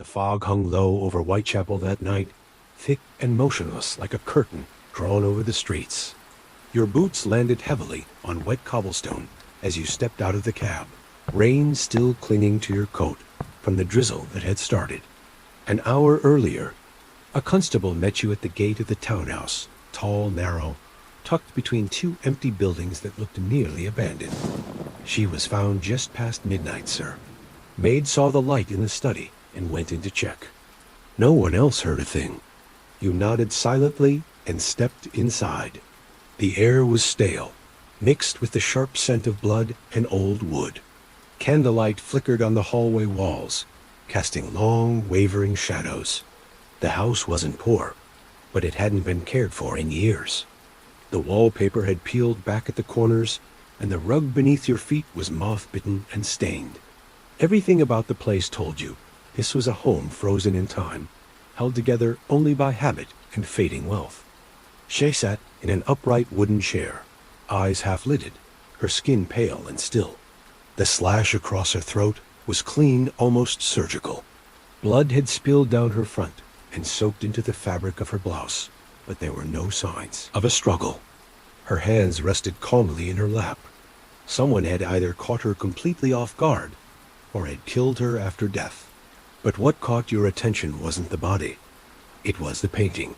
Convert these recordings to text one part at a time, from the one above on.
The fog hung low over Whitechapel that night, thick and motionless like a curtain drawn over the streets. Your boots landed heavily on wet cobblestone as you stepped out of the cab, rain still clinging to your coat from the drizzle that had started. An hour earlier, a constable met you at the gate of the townhouse, tall, narrow, tucked between two empty buildings that looked nearly abandoned. She was found just past midnight, sir. Maid saw the light in the study and went in to check. No one else heard a thing. You nodded silently and stepped inside. The air was stale, mixed with the sharp scent of blood and old wood. Candlelight flickered on the hallway walls, casting long, wavering shadows. The house wasn't poor, but it hadn't been cared for in years. The wallpaper had peeled back at the corners, and the rug beneath your feet was moth-bitten and stained. Everything about the place told you this was a home frozen in time, held together only by habit and fading wealth. She sat in an upright wooden chair, eyes half-lidded, her skin pale and still. The slash across her throat was clean, almost surgical. Blood had spilled down her front and soaked into the fabric of her blouse, but there were no signs of a struggle. Her hands rested calmly in her lap. Someone had either caught her completely off guard or had killed her after death. But what caught your attention wasn't the body. It was the painting.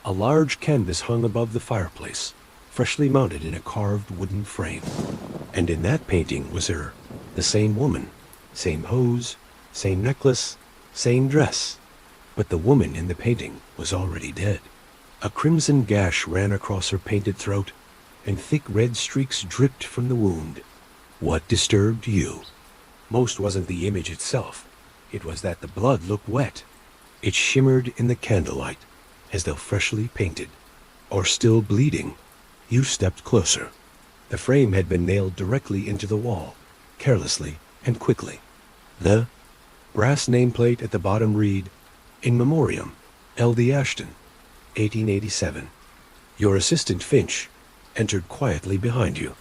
A large canvas hung above the fireplace, freshly mounted in a carved wooden frame. And in that painting was her, the same woman, same hose, same necklace, same dress. But the woman in the painting was already dead. A crimson gash ran across her painted throat, and thick red streaks dripped from the wound. What disturbed you most wasn't the image itself. It was that the blood looked wet. It shimmered in the candlelight, as though freshly painted, or still bleeding. You stepped closer. The frame had been nailed directly into the wall, carelessly and quickly. The brass nameplate at the bottom read, "In Memoriam, L.D. Ashton, 1887. Your assistant Finch entered quietly behind you,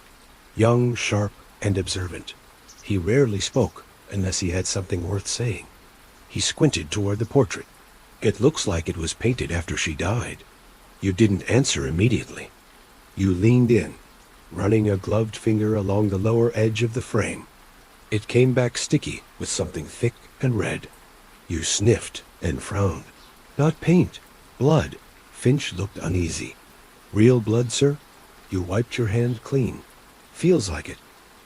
young, sharp, and observant. He rarely spoke unless he had something worth saying. He squinted toward the portrait. It looks like it was painted after she died. You didn't answer immediately. You leaned in, running a gloved finger along the lower edge of the frame. It came back sticky with something thick and red. You sniffed and frowned. Not paint, blood. Finch looked uneasy. Real blood, sir? You wiped your hand clean. Feels like it.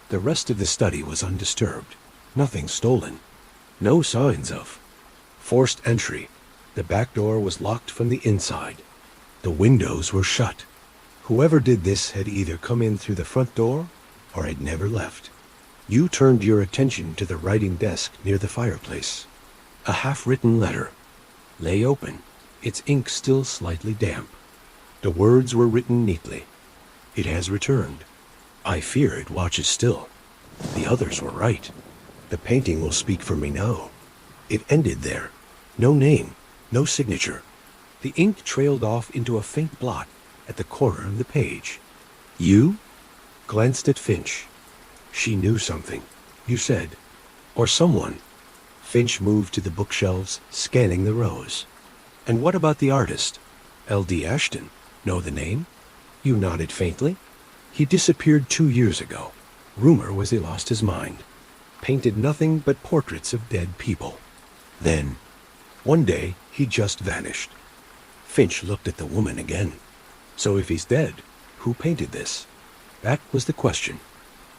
The rest of the study was undisturbed. Nothing stolen. No signs of forced entry. The back door was locked from the inside. The windows were shut. Whoever did this had either come in through the front door or had never left. You turned your attention to the writing desk near the fireplace. A half-written letter lay open, its ink still slightly damp. The words were written neatly. It has returned. I fear it watches still. The others were right. The painting will speak for me now. It ended there. No name, no signature. The ink trailed off into a faint blot at the corner of the page. You glanced at Finch. She knew something, you said. Or someone. Finch moved to the bookshelves, scanning the rows. And what about the artist? L.D. Ashton. Know the name? You nodded faintly. He disappeared 2 years ago. Rumor was he lost his mind. Painted nothing but portraits of dead people. Then, one day, he just vanished. Finch looked at the woman again. So if he's dead, who painted this? That was the question.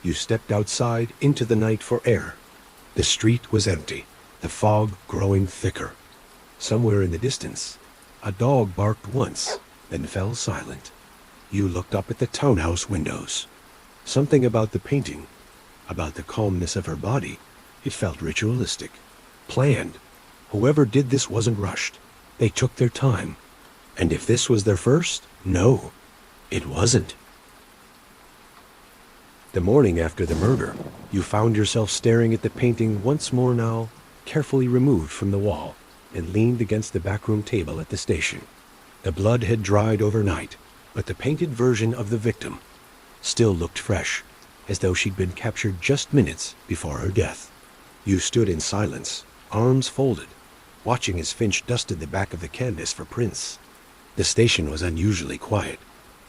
You stepped outside into the night for air. The street was empty, the fog growing thicker. Somewhere in the distance, a dog barked once, then fell silent. You looked up at the townhouse windows. Something about the painting, about the calmness of her body, it felt ritualistic, planned. Whoever did this wasn't rushed. They took their time. And if this was their first, no, it wasn't. The morning after the murder, you found yourself staring at the painting once more now, carefully removed from the wall, and leaned against the backroom table at the station. The blood had dried overnight, but the painted version of the victim still looked fresh, as though she'd been captured just minutes before her death. You stood in silence, arms folded, watching as Finch dusted the back of the canvas for prints. The station was unusually quiet,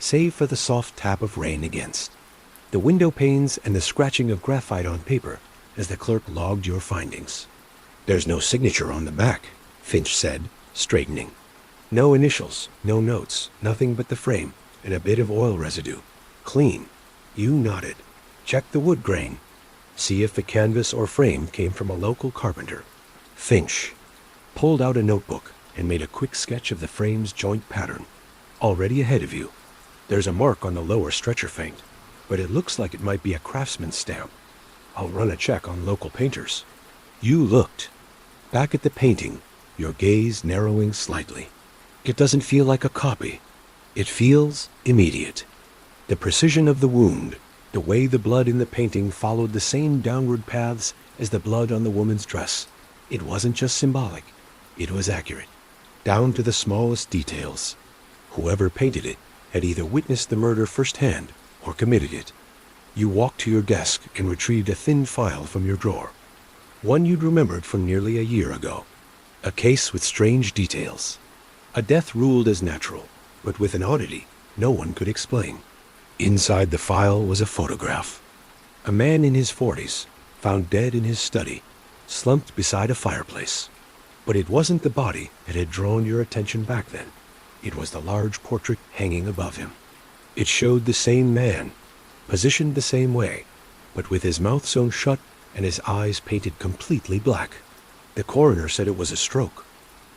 save for the soft tap of rain against the window panes and the scratching of graphite on paper as the clerk logged your findings. "There's no signature on the back," Finch said, straightening. "No initials, no notes, nothing but the frame and a bit of oil residue. Clean." You nodded. "Check the wood grain. See if the canvas or frame came from a local carpenter." Finch pulled out a notebook and made a quick sketch of the frame's joint pattern. "Already ahead of you. There's a mark on the lower stretcher feint, but it looks like it might be a craftsman's stamp. I'll run a check on local painters." You looked back at the painting, your gaze narrowing slightly. "It doesn't feel like a copy. It feels immediate. The precision of the wound, the way the blood in the painting followed the same downward paths as the blood on the woman's dress. It wasn't just symbolic. It was accurate, down to the smallest details. Whoever painted it had either witnessed the murder firsthand or committed it." You walked to your desk and retrieved a thin file from your drawer, one you'd remembered from nearly a year ago. A case with strange details. A death ruled as natural, but with an oddity no one could explain. Inside the file was a photograph. A man in his 40s, found dead in his study, slumped beside a fireplace. But it wasn't the body that had drawn your attention back then. It was the large portrait hanging above him. It showed the same man, positioned the same way, but with his mouth sewn shut and his eyes painted completely black. The coroner said it was a stroke.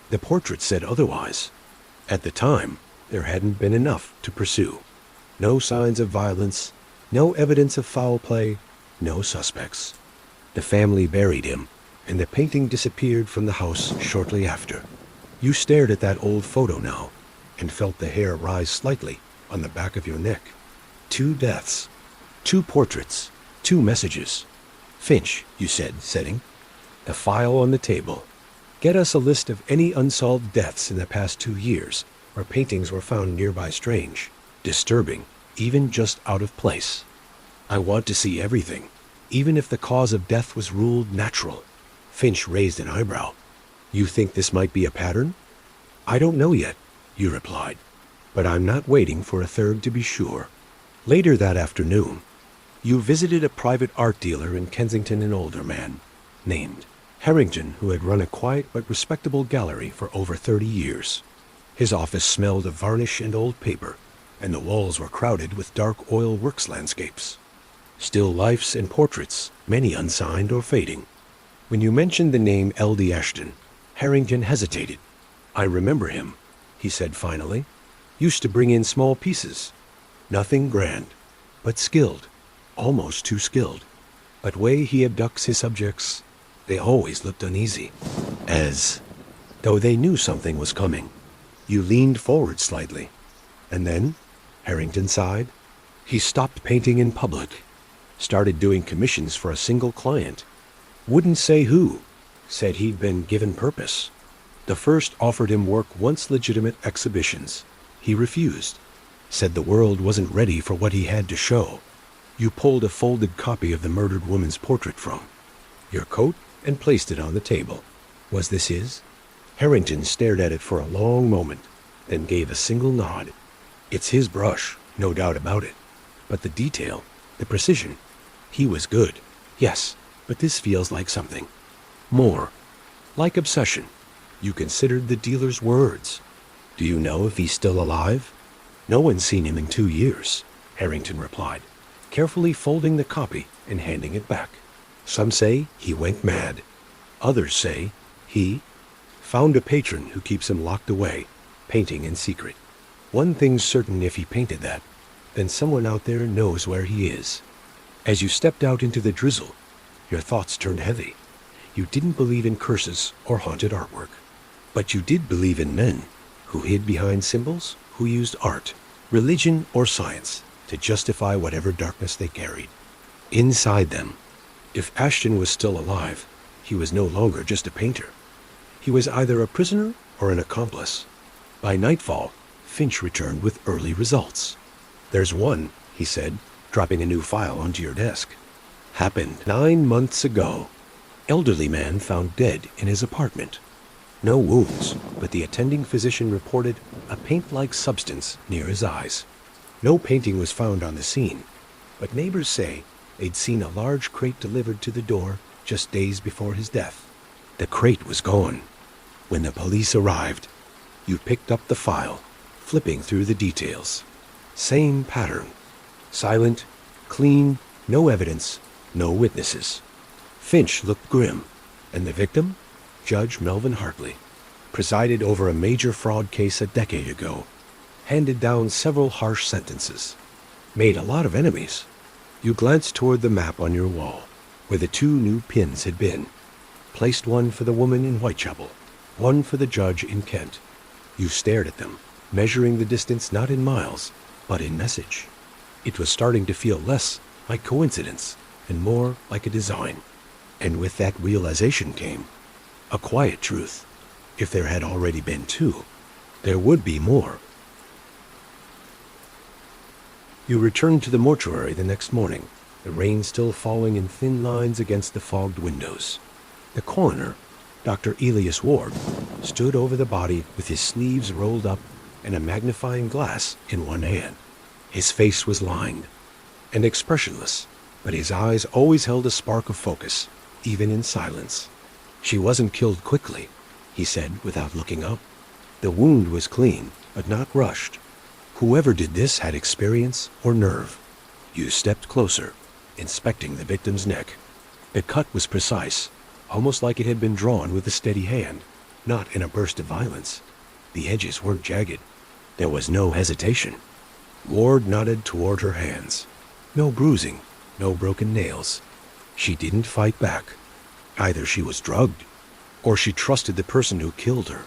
The portrait said otherwise. At the time, there hadn't been enough to pursue. No signs of violence, no evidence of foul play, no suspects. The family buried him, and the painting disappeared from the house shortly after. You stared at that old photo now, and felt the hair rise slightly on the back of your neck. 2 deaths, 2 portraits, 2 messages. "Finch," you said, setting the file on the table, "get us a list of any unsolved deaths in the past 2 years where paintings were found nearby strange, disturbing, even just out of place. I want to see everything, even if the cause of death was ruled natural." Finch raised an eyebrow. "You think this might be a pattern?" "I don't know yet," you replied, "but I'm not waiting for a third to be sure." Later that afternoon, you visited a private art dealer in Kensington, an older man named Harrington, who had run a quiet but respectable gallery for over 30 years. His office smelled of varnish and old paper, and the walls were crowded with dark oil works landscapes. Still lifes and portraits, many unsigned or fading. When you mentioned the name L.D. Ashton, Harrington hesitated. "I remember him," he said finally. "Used to bring in small pieces. Nothing grand, but skilled, almost too skilled. But way he abducts his subjects, they always looked uneasy, as though they knew something was coming." You leaned forward slightly. "And then," Harrington sighed, "he stopped painting in public, started doing commissions for a single client. Wouldn't say who, said he'd been given purpose. The first offered him work once legitimate exhibitions. He refused, said the world wasn't ready for what he had to show." You pulled a folded copy of the murdered woman's portrait from your coat and placed it on the table. Was this his? Harrington stared at it for a long moment, then gave a single nod. "It's his brush, no doubt about it. But the detail, the precision, he was good. Yes, but this feels like something more. Like obsession." You considered the dealer's words. "Do you know if he's still alive?" "No one's seen him in 2 years," Harrington replied, carefully folding the copy and handing it back. "Some say he went mad. Others say he found a patron who keeps him locked away, painting in secret. One thing's certain, if he painted that, then someone out there knows where he is." As you stepped out into the drizzle, your thoughts turned heavy. You didn't believe in curses or haunted artwork, but you did believe in men who hid behind symbols, who used art, religion, or science to justify whatever darkness they carried. Inside them, if Ashton was still alive, he was no longer just a painter. He was either a prisoner or an accomplice. By nightfall, Finch returned with early results. "There's one," he said, dropping a new file onto your desk. "Happened 9 months ago. Elderly man found dead in his apartment. No wounds, but the attending physician reported a paint-like substance near his eyes. No painting was found on the scene, but neighbors say they'd seen a large crate delivered to the door just days before his death. The crate was gone. When the police arrived, you picked up the file, flipping through the details. Same pattern. Silent, clean, no evidence, no witnesses. Finch looked grim, and the victim, Judge Melvin Hartley, presided over a major fraud case a decade ago, handed down several harsh sentences, made a lot of enemies. You glanced toward the map on your wall, where the 2 new pins had been, placed one for the woman in Whitechapel, one for the judge in Kent. You stared at them, measuring the distance not in miles, but in message. It was starting to feel less like coincidence and more like a design. And with that realization came a quiet truth. If there had already been 2, there would be more. You returned to the mortuary the next morning, the rain still falling in thin lines against the fogged windows. The coroner, Dr. Elias Ward, stood over the body with his sleeves rolled up and a magnifying glass in one hand. His face was lined and expressionless, but his eyes always held a spark of focus, even in silence. "She wasn't killed quickly," he said without looking up. "The wound was clean, but not rushed. Whoever did this had experience or nerve." You stepped closer, inspecting the victim's neck. The cut was precise, almost like it had been drawn with a steady hand, not in a burst of violence. The edges weren't jagged. There was no hesitation. Ward nodded toward her hands. No bruising, no broken nails. She didn't fight back. Either she was drugged, or she trusted the person who killed her.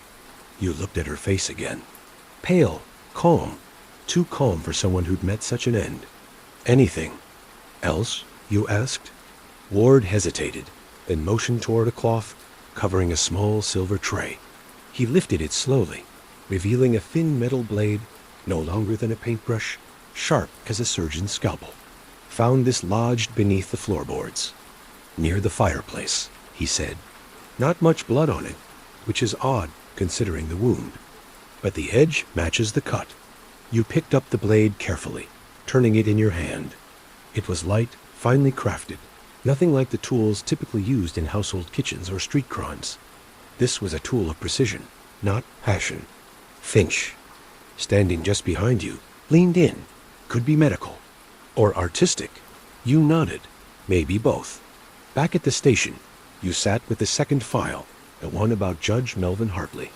You looked at her face again. Pale, calm, too calm for someone who'd met such an end. "Anything else?" you asked. Ward hesitated, then motioned toward a cloth covering a small silver tray. He lifted it slowly, revealing a thin metal blade, no longer than a paintbrush, sharp as a surgeon's scalpel. "Found this lodged beneath the floorboards, near the fireplace," he said. "Not much blood on it, which is odd considering the wound. But the edge matches the cut." You picked up the blade carefully, turning it in your hand. It was light, finely crafted, nothing like the tools typically used in household kitchens or street crimes. This was a tool of precision, not passion. Finch, standing just behind you, leaned in. Could be medical or artistic. You nodded. Maybe both. Back at the station, you sat with the second file, the one about Judge Melvin Hartley.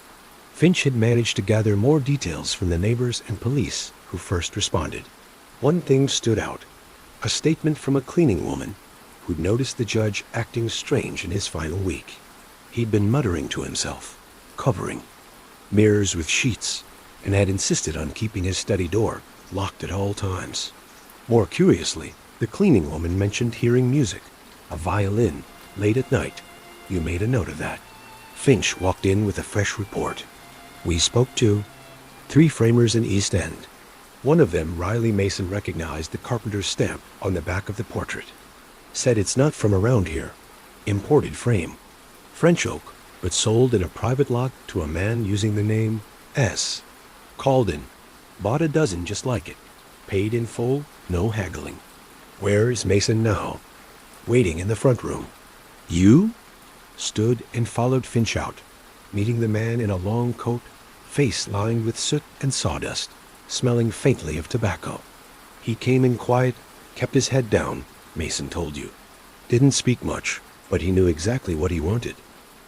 Finch had managed to gather more details from the neighbors and police who first responded. One thing stood out, a statement from a cleaning woman who'd noticed the judge acting strange in his final week. He'd been muttering to himself, covering mirrors with sheets, and had insisted on keeping his study door locked at all times. More curiously, the cleaning woman mentioned hearing music, a violin, late at night. You made a note of that. Finch walked in with a fresh report. "We spoke to 3 framers in East End. One of them, Riley Mason, recognized the carpenter's stamp on the back of the portrait. Said it's not from around here. Imported frame. French oak, but sold in a private lot to a man using the name S. Called in. Bought a dozen just like it. Paid in full, no haggling. Where is Mason now?" "Waiting in the front room." "You?" Stood and followed Finch out, meeting the man in a long coat, face lined with soot and sawdust, smelling faintly of tobacco. "He came in quiet, kept his head down," Mason told you. "Didn't speak much, but he knew exactly what he wanted.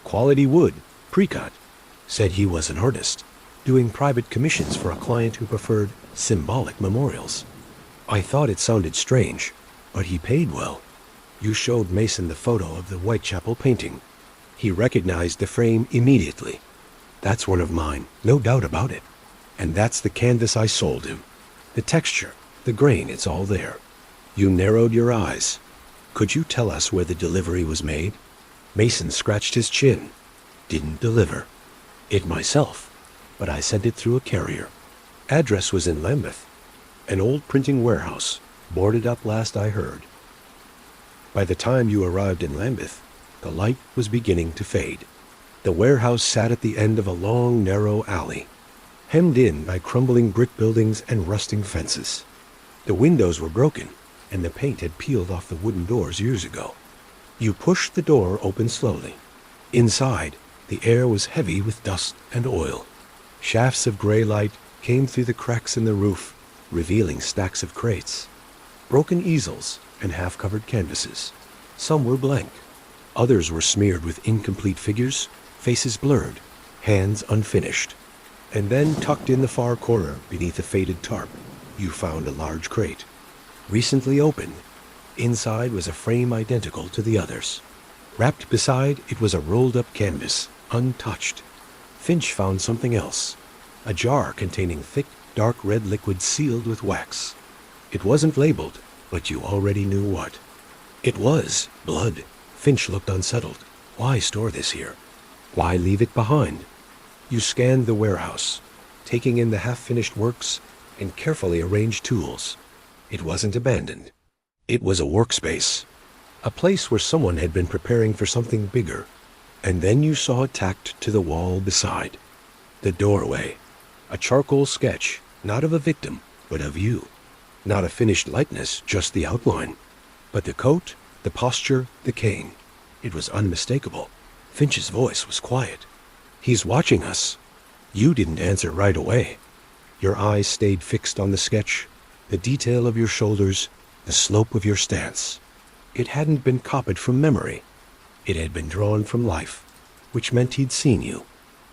Quality wood, pre-cut. Said he was an artist, doing private commissions for a client who preferred symbolic memorials. I thought it sounded strange, but he paid well." You showed Mason the photo of the Whitechapel painting. He recognized the frame immediately. "That's one of mine, no doubt about it. And that's the canvas I sold him. The texture, the grain, it's all there." You narrowed your eyes. "Could you tell us where the delivery was made?" Mason scratched his chin. "Didn't deliver. It myself, but I sent it through a carrier. Address was in Lambeth. An old printing warehouse, boarded up last I heard." By the time you arrived in Lambeth, the light was beginning to fade. The warehouse sat at the end of a long, narrow alley, hemmed in by crumbling brick buildings and rusting fences. The windows were broken, and the paint had peeled off the wooden doors years ago. You pushed the door open slowly. Inside, the air was heavy with dust and oil. Shafts of gray light came through the cracks in the roof, revealing stacks of crates, broken easels, and half-covered canvases. Some were blank. Others were smeared with incomplete figures, faces blurred, hands unfinished. And then, tucked in the far corner beneath a faded tarp, you found a large crate. Recently opened, inside was a frame identical to the others. Wrapped beside it was a rolled-up canvas, untouched. Finch found something else, a jar containing thick, dark red liquid sealed with wax. It wasn't labeled, but you already knew what. It was blood. Finch looked unsettled. Why store this here? Why leave it behind? You scanned the warehouse, taking in the half-finished works and carefully arranged tools. It wasn't abandoned. It was a workspace, a place where someone had been preparing for something bigger. And then you saw it tacked to the wall beside. The doorway, a charcoal sketch, not of a victim, but of you. Not a finished likeness, just the outline. But the coat, the posture, the cane. It was unmistakable. Finch's voice was quiet. He's watching us. You didn't answer right away. Your eyes stayed fixed on the sketch, the detail of your shoulders, the slope of your stance. It hadn't been copied from memory. It had been drawn from life, which meant he'd seen you.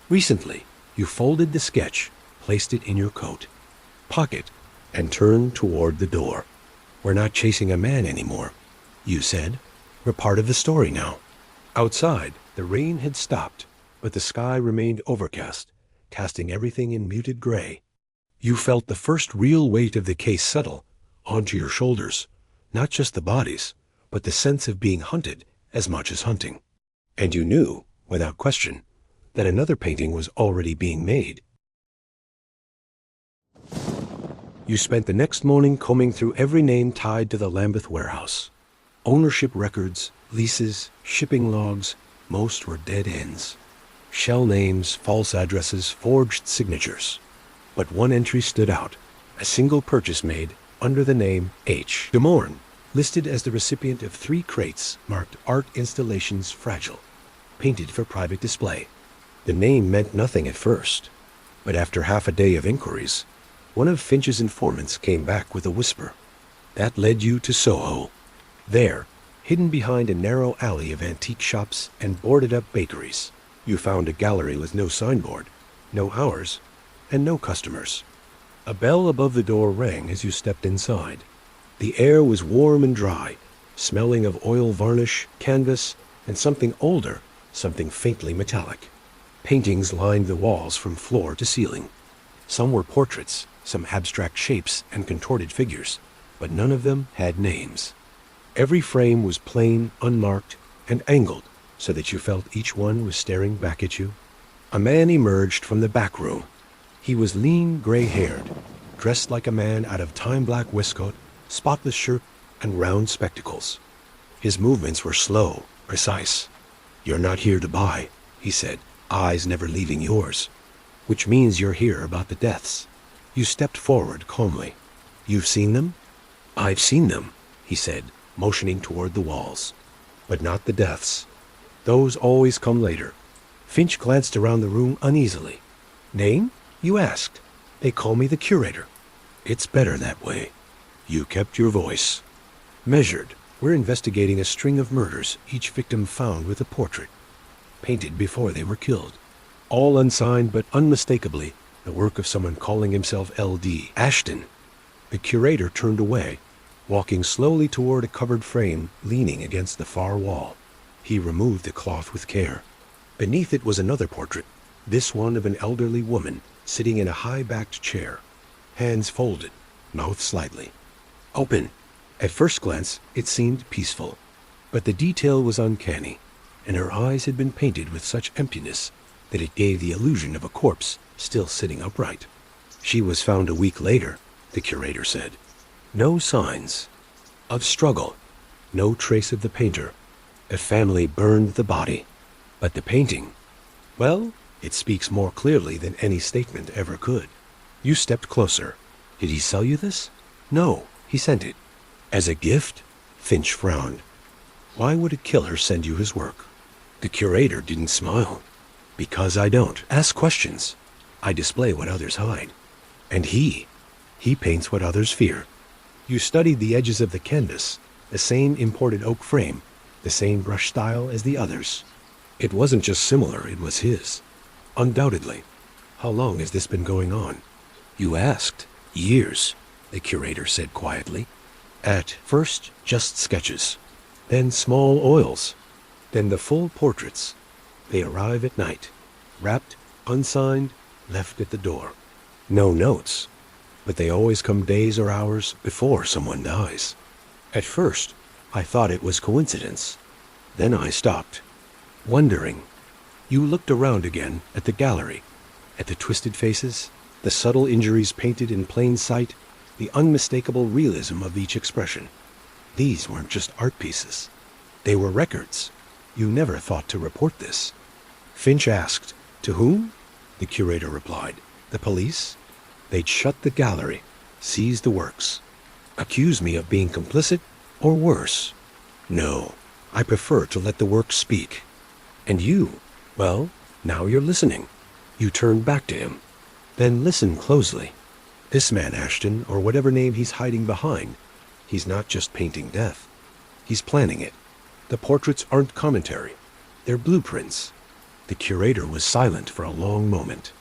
Recently, you folded the sketch, placed it in your coat pocket, and turned toward the door. We're not chasing a man anymore, you said. We're part of the story now. Outside, the rain had stopped, but the sky remained overcast, casting everything in muted gray. You felt the first real weight of the case settle onto your shoulders, not just the bodies, but the sense of being hunted as much as hunting. And you knew, without question, that another painting was already being made. You spent the next morning combing through every name tied to the Lambeth warehouse. Ownership records, leases, shipping logs, most were dead ends. Shell names, false addresses, forged signatures. But one entry stood out, a single purchase made under the name H. De Morn, listed as the recipient of 3 crates marked Art Installations Fragile, painted for private display. The name meant nothing at first, but after half a day of inquiries, one of Finch's informants came back with a whisper. That led you to Soho. There, hidden behind a narrow alley of antique shops and boarded-up bakeries, you found a gallery with no signboard, no hours, and no customers. A bell above the door rang as you stepped inside. The air was warm and dry, smelling of oil varnish, canvas, and something older, something faintly metallic. Paintings lined the walls from floor to ceiling. Some were portraits, some abstract shapes and contorted figures, but none of them had names. Every frame was plain, unmarked, and angled so that you felt each one was staring back at you. A man emerged from the back room. He was lean, gray-haired, dressed like a man out of time-black waistcoat, spotless shirt, and round spectacles. His movements were slow, precise. "You're not here to buy," he said, eyes never leaving yours. "Which means you're here about the deaths." You stepped forward calmly. "You've seen them?" "I've seen them," he said, motioning toward the walls. "But not the deaths. Those always come later." Finch glanced around the room uneasily. "Name?" you asked. "They call me the curator." "It's better that way." You kept your voice. "Measured. We're investigating a string of murders, each victim found with a portrait, painted before they were killed. All unsigned, but unmistakably the work of someone calling himself L.D. Ashton." The curator turned away, walking slowly toward a covered frame leaning against the far wall. He removed the cloth with care. Beneath it was another portrait, this one of an elderly woman sitting in a high-backed chair, hands folded, mouth slightly open. At first glance, it seemed peaceful, but the detail was uncanny, and her eyes had been painted with such emptiness that it gave the illusion of a corpse still sitting upright. "She was found a week later," the curator said. "No signs of struggle, no trace of the painter. A family burned the body, but the painting, Well, it speaks more clearly than any statement ever could. You stepped closer. Did he sell you this? No, he sent it. As a gift? Finch frowned. Why would a killer send you his work? The curator didn't smile. Because I don't ask questions. I display what others hide. And he paints what others fear. You studied the edges of the canvas, the same imported oak frame, the same brush style as the others. It wasn't just similar, it was his. Undoubtedly. How long has this been going on? You asked. Years, the curator said quietly. At first, just sketches. Then small oils. Then the full portraits. They arrive at night, wrapped, unsigned, left at the door. No notes. But they always come days or hours before someone dies. At first, I thought it was coincidence. Then I stopped, wondering. You looked around again at the gallery, at the twisted faces, the subtle injuries painted in plain sight, the unmistakable realism of each expression. These weren't just art pieces. They were records. You never thought to report this. Finch asked, to whom? The curator replied, the police? They'd shut the gallery, seize the works. Accuse me of being complicit, or worse. No, I prefer to let the work speak. And you, well, now you're listening. You turned back to him. Then listen closely. This man Ashton, or whatever name he's hiding behind, he's not just painting death. He's planning it. The portraits aren't commentary. They're blueprints. The curator was silent for a long moment.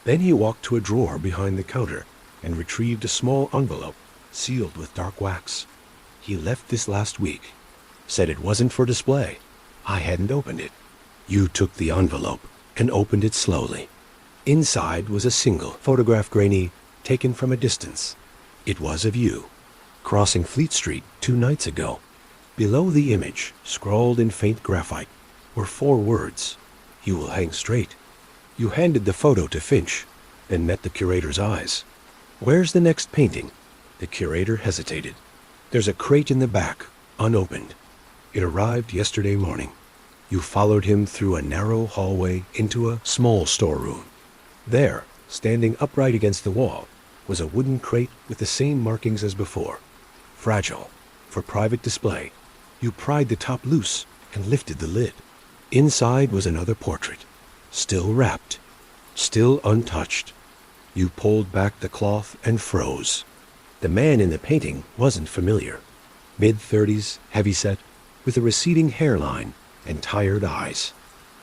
Then he walked to a drawer behind the counter and retrieved a small envelope sealed with dark wax. He left this last week. Said it wasn't for display. I hadn't opened it. You took the envelope and opened it slowly. Inside was a single photograph, grainy, taken from a distance. It was of you, crossing Fleet Street 2 nights ago. Below the image, scrawled in faint graphite, were 4 words. You will hang straight. You handed the photo to Finch, then met the curator's eyes. Where's the next painting? The curator hesitated. There's a crate in the back, unopened. It arrived yesterday morning. You followed him through a narrow hallway into a small storeroom. There, standing upright against the wall, was a wooden crate with the same markings as before. Fragile, for private display. You pried the top loose and lifted the lid. Inside was another portrait, still wrapped, still untouched. You pulled back the cloth and froze. The man in the painting wasn't familiar. Mid-30s, heavyset, with a receding hairline and tired eyes.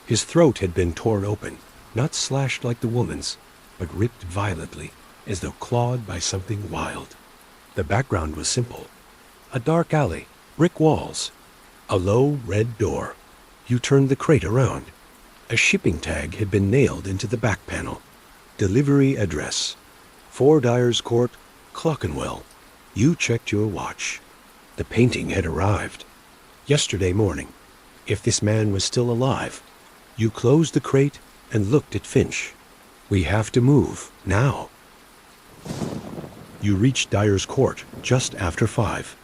His throat had been torn open, not slashed like the woman's, but ripped violently, as though clawed by something wild. The background was simple. A dark alley, brick walls, a low red door. You turned the crate around. A shipping tag had been nailed into the back panel. Delivery address, 4 Dyers Court, Clockenwell. You checked your watch. The painting had arrived. Yesterday morning. If this man was still alive. You closed the crate and looked at Finch. We have to move, now. You reached Dyer's Court just after 5.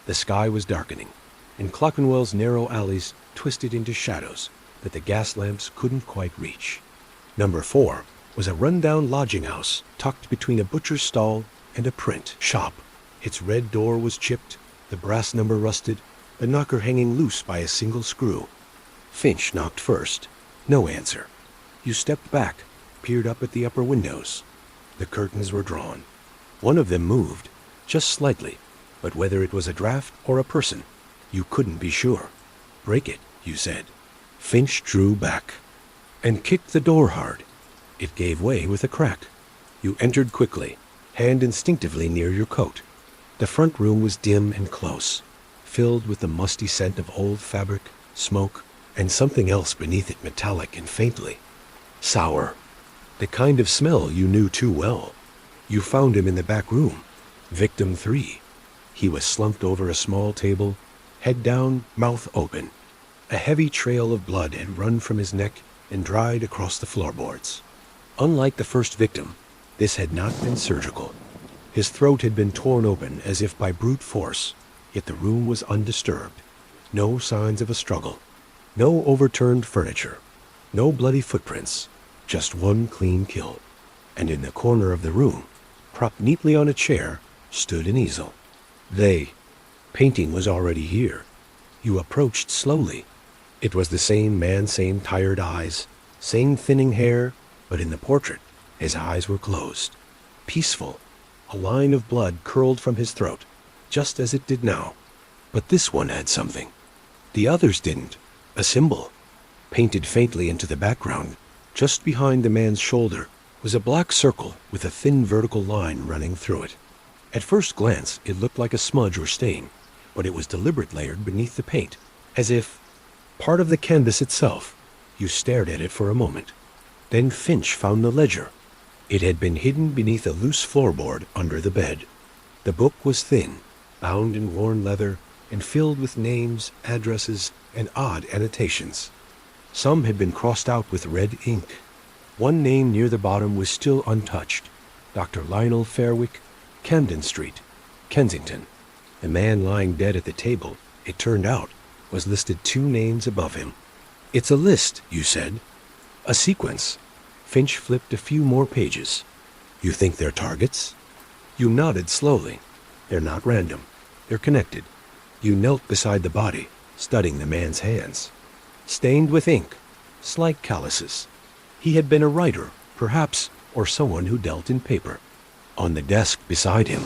The sky was darkening, and Clockenwell's narrow alleys twisted into shadows that the gas lamps couldn't quite reach. Number 4 was a run-down lodging house tucked between a butcher's stall and a print shop. Its red door was chipped, the brass number rusted, the knocker hanging loose by a single screw. Finch knocked first. No answer. You stepped back, peered up at the upper windows. The curtains were drawn. One of them moved, just slightly, but whether it was a draft or a person, you couldn't be sure. Break it, you said. Finch drew back and kicked the door hard. It gave way with a crack. You entered quickly, hand instinctively near your coat. The front room was dim and close, filled with the musty scent of old fabric, smoke, and something else beneath it, metallic and faintly sour. The kind of smell you knew too well. You found him in the back room, victim 3. He was slumped over a small table, head down, mouth open. A heavy trail of blood had run from his neck and dried across the floorboards. Unlike the first victim, this had not been surgical. His throat had been torn open as if by brute force, yet the room was undisturbed. No signs of a struggle. No overturned furniture. No bloody footprints, just one clean kill. And in the corner of the room, propped neatly on a chair, stood an easel. Painting was already here. You approached slowly. It was the same man, same tired eyes, same thinning hair, but in the portrait, his eyes were closed. Peaceful. A line of blood curled from his throat, just as it did now. But this one had something. The others didn't. A symbol. Painted faintly into the background, just behind the man's shoulder, was a black circle with a thin vertical line running through it. At first glance, it looked like a smudge or stain, but it was deliberately layered beneath the paint, as if part of the canvas itself. You stared at it for a moment. Then Finch found the ledger. It had been hidden beneath a loose floorboard under the bed. The book was thin, bound in worn leather, and filled with names, addresses, and odd annotations. Some had been crossed out with red ink. One name near the bottom was still untouched. Dr. Lionel Fairwick, Camden Street, Kensington. The man lying dead at the table, it turned out, was listed 2 names above him. It's a list, you said. A sequence. Finch flipped a few more pages. You think they're targets? You nodded slowly. They're not random. They're connected. You knelt beside the body, studying the man's hands. Stained with ink, slight calluses. He had been a writer, perhaps, or someone who dealt in paper. On the desk beside him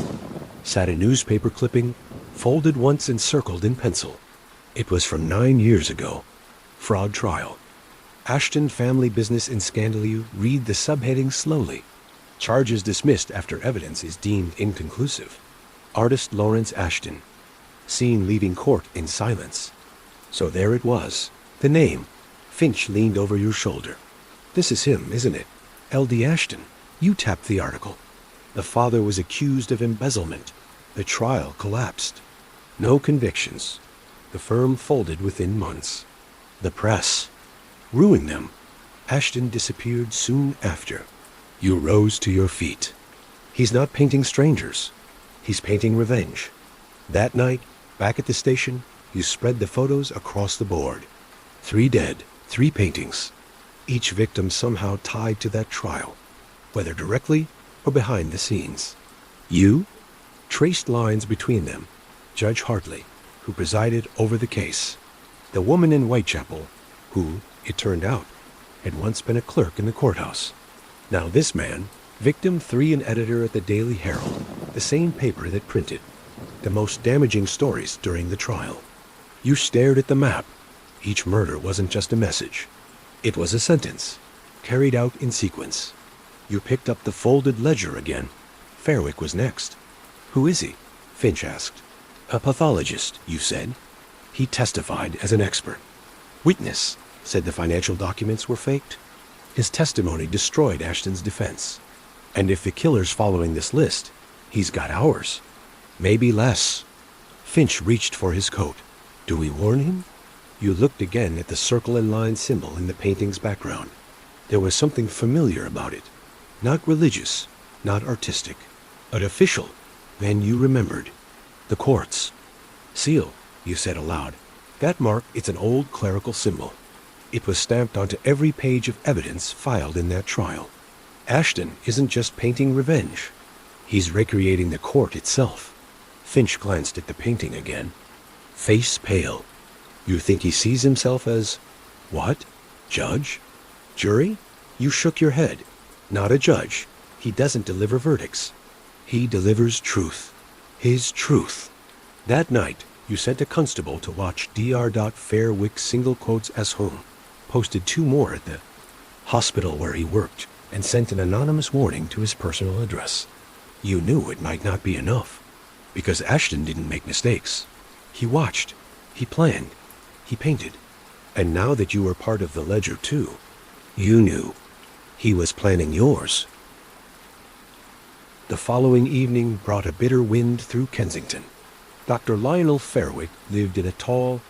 sat a newspaper clipping, folded once and circled in pencil. It was from 9 years ago. Fraud trial. Ashton family business in Scandalou. Read the subheading slowly. Charges dismissed after evidence is deemed inconclusive. Artist Lawrence Ashton. Seen leaving court in silence. So there it was. The name. Finch leaned over your shoulder. This is him, isn't it? L.D. Ashton. You tapped the article. The father was accused of embezzlement. The trial collapsed. No convictions. The firm folded within months. The press. Ruined them. Ashton disappeared soon after. You rose to your feet. He's not painting strangers. He's painting revenge. That night, back at the station, you spread the photos across the board. 3 dead, 3 paintings. Each victim somehow tied to that trial, whether directly or behind the scenes. You traced lines between them. Judge Hartley, who presided over the case. The woman in Whitechapel, who, it turned out, had once been a clerk in the courthouse. Now this man, victim 3 and editor at the Daily Herald, the same paper that printed the most damaging stories during the trial. You stared at the map. Each murder wasn't just a message. It was a sentence, carried out in sequence. You picked up the folded ledger again. Fairwick was next. Who is he? Finch asked. A pathologist, you said. He testified as an expert. Witness said the financial documents were faked. His testimony destroyed Ashton's defense. And if the killer's following this list, he's got ours. Maybe less. Finch reached for his coat. Do we warn him? You looked again at the circle and line symbol in the painting's background. There was something familiar about it. Not religious, not artistic, but official. Then you remembered. The courts. Seal, you said aloud. That mark, it's an old clerical symbol. It was stamped onto every page of evidence filed in that trial. Ashton isn't just painting revenge. He's recreating the court itself. Finch glanced at the painting again. Face pale. You think he sees himself as... what? Judge? Jury? You shook your head. Not a judge. He doesn't deliver verdicts. He delivers truth. His truth. That night, you sent a constable to watch Dr. Fairwick single quotes as home, posted 2 more at the hospital where he worked, and sent an anonymous warning to his personal address. You knew it might not be enough, because Ashton didn't make mistakes. He watched. He planned. He painted. And now that you were part of the ledger too, you knew he was planning yours. The following evening brought a bitter wind through Kensington. Dr. Lionel Fairwick lived in a tall,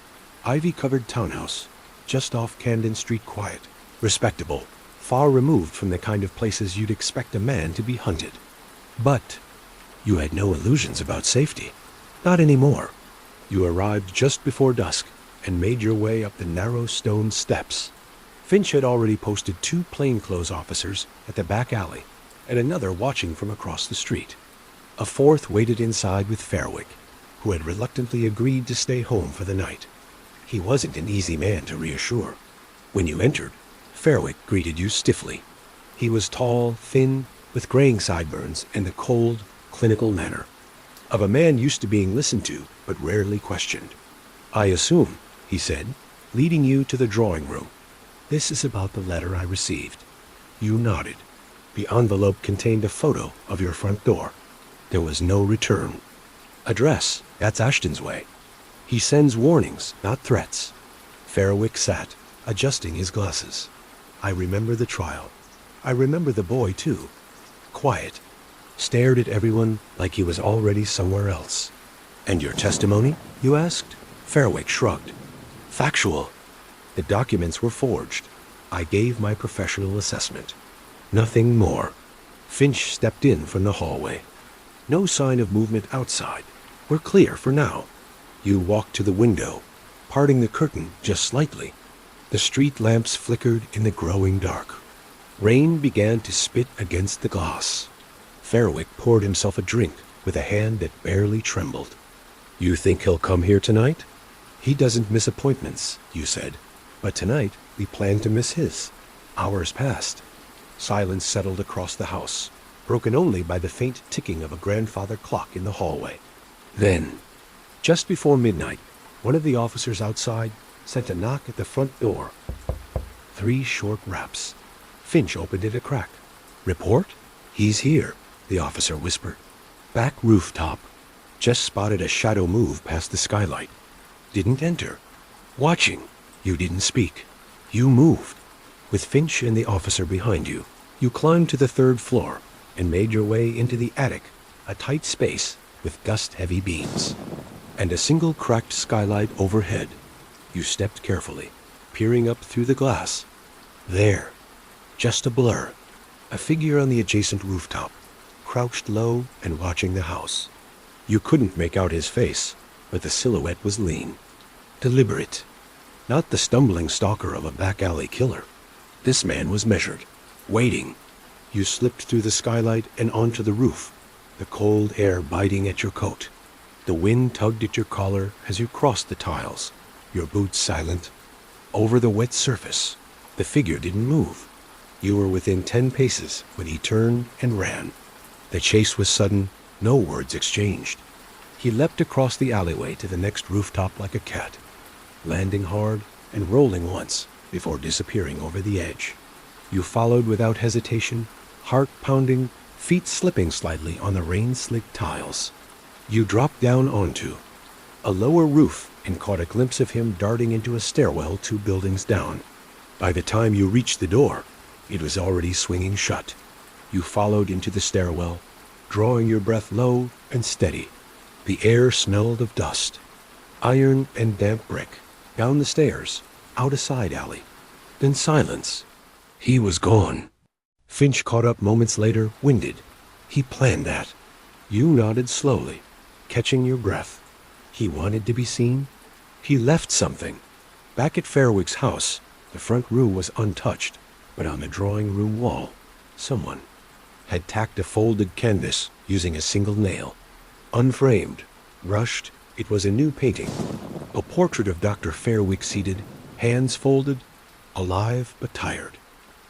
ivy-covered townhouse just off Camden Street. Quiet, respectable, far removed from the kind of places you'd expect a man to be hunted. But you had no illusions about safety. Not anymore. You arrived just before dusk and made your way up the narrow stone steps. Finch had already posted 2 plainclothes officers at the back alley and another watching from across the street. A 4th waited inside with Fairwick, who had reluctantly agreed to stay home for the night. He wasn't an easy man to reassure. When you entered, Fairwick greeted you stiffly. He was tall, thin, with graying sideburns and the cold, clinical manner of a man used to being listened to but rarely questioned. "I assume," he said, leading you to the drawing room. "This is about the letter I received." You nodded. The envelope contained a photo of your front door. There was no return. "Address, that's Ashton's way. He sends warnings, not threats." Fairwick sat, adjusting his glasses. "I remember the trial. I remember the boy, too. Quiet. Stared at everyone like he was already somewhere else." "And your testimony?" you asked. Fairwick shrugged. "Factual. The documents were forged. I gave my professional assessment. Nothing more." Finch stepped in from the hallway. "No sign of movement outside. We're clear for now." You walked to the window, parting the curtain just slightly. The street lamps flickered in the growing dark. Rain began to spit against the glass. Fairwick poured himself a drink with a hand that barely trembled. "You think he'll come here tonight?" "He doesn't miss appointments," you said. "But tonight we plan to miss his." Hours passed. Silence settled across the house, broken only by the faint ticking of a grandfather clock in the hallway. Then, just before midnight, one of the officers outside sent a knock at the front door. 3 short raps. Finch opened it a crack. "Report? He's here," the officer whispered. "Back rooftop. Just spotted a shadow move past the skylight. Didn't enter. Watching. You didn't speak. You moved. With Finch and the officer behind you, you climbed to the 3rd floor and made your way into the attic, a tight space with gust-heavy beams, and a single cracked skylight overhead. You stepped carefully, peering up through the glass. There, just a blur, a figure on the adjacent rooftop, crouched low and watching the house. You couldn't make out his face, but the silhouette was lean, deliberate. Not the stumbling stalker of a back-alley killer. This man was measured, waiting. You slipped through the skylight and onto the roof, the cold air biting at your coat. The wind tugged at your collar as you crossed the tiles, your boots silent. Over the wet surface, the figure didn't move. You were within 10 paces when he turned and ran. The chase was sudden, no words exchanged. He leapt across the alleyway to the next rooftop like a cat, landing hard and rolling once before disappearing over the edge. You followed without hesitation, heart pounding, feet slipping slightly on the rain-slicked tiles. You dropped down onto a lower roof and caught a glimpse of him darting into a stairwell 2 buildings down. By the time you reached the door, it was already swinging shut. You followed into the stairwell, drawing your breath low and steady. The air smelled of dust, iron and damp brick. Down the stairs, out a side alley. Then silence. He was gone. Finch caught up moments later, winded. He planned that. You nodded slowly, catching your breath. He wanted to be seen. He left something. Back at Fairwick's house, the front room was untouched, but on the drawing room wall, someone had tacked a folded canvas using a single nail. Unframed, rushed, it was a new painting. A portrait of Dr. Fairwick seated, hands folded, alive but tired.